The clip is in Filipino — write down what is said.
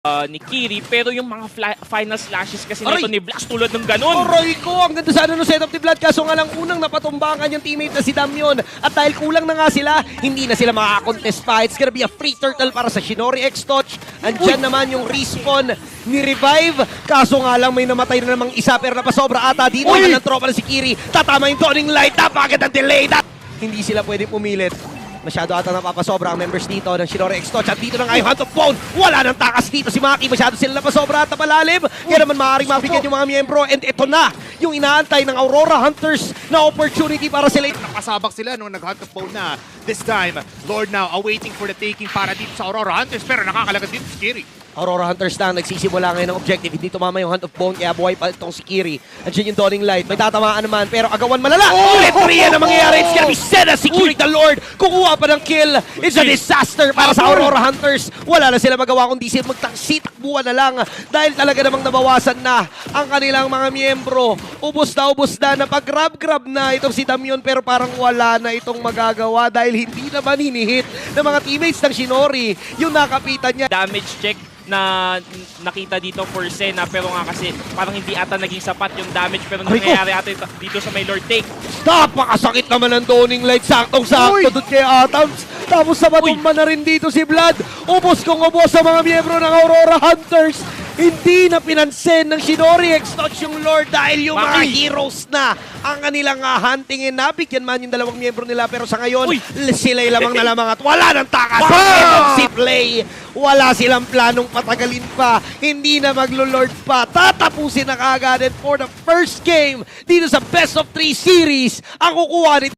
ni Kiri, pero yung mga final slashes kasi nito ni Blast tulad ng ganun. Aray ko, ang ganda sana ng setup ni Vlad, kaso nga lang unang napatumbangan yung teammate na si Damyon. At dahil kulang na nga sila, hindi na sila makaka-contest pa. It's gonna be a free turtle para sa Shinori X-Touch. Andyan naman yung respawn ni Revive. Kaso nga lang may namatay na namang isa, pero napasobra ata dito naman ng tropa na si Kiri. Tatama yung Dawning Light, napakagad ang delay. Hindi sila pwede pumilit. Masyado ata napapasobra ang members dito ng Shinori X-Touch. At dito na nga yung Hunt of Bone. Wala nang takas dito si Maki. Masyado sila napasobra at napalalim. Kaya naman maaaring mabigyan yung mga miyembro. And ito na yung inaantay ng Aurora Hunters na opportunity para sila. Nakasabak sila nung nag-hunt of bone na. This time, Lord now awaiting for the taking para dito sa Aurora Hunters. Pero nakakalagad dito si Kiri. Aurora Hunters na nagsisimula ngayon ng objective. Hindi tumama yung Hunt of Bone, kaya buhay pa itong si Kiri. Andiyan yung Dawning Light. May tatamaan naman, pero agawan malala. Ulit 3 na mangyayari. It's gonna be Seda securing the Lord. Kukuha pa ng kill. It's a disaster para sa Aurora Hunters. Wala na sila magawa kundi sila magtaksi-takbuhan na lang. Dahil talaga namang nabawasan na ang kanilang mga miyembro. Ubus na napag-grab-grab na itong si Damyon, pero parang wala na itong magagawa dahil hindi naman hinihit ng mga teammates ng Shinori yung nakapitan niya. Damage check na nakita dito for Senna, pero nga kasi parang hindi ata naging sapat yung damage, pero nangyayari ata dito sa may Lord Take. Napakasakit naman ng Dawning Light. Saktong-sakto doon kay Atoms. Tapos sa matumba na rin dito si Vlad. Ubos kong ubos sa mga miyembro ng Aurora Hunters. Hindi na pinansin ng Shinori X-Touch yung Lord dahil yung mga heroes na ang kanilang huntingin. Nabigyan man yung dalawang miyembro nila, pero sa ngayon, sila'y lamang na lamang at wala ng takas. Si Play, wala silang planong patagalin pa. Hindi na maglo-Lord pa. Tatapusin na kaagad. And for the first game dito sa Best of 3 series, ang kukuha nito.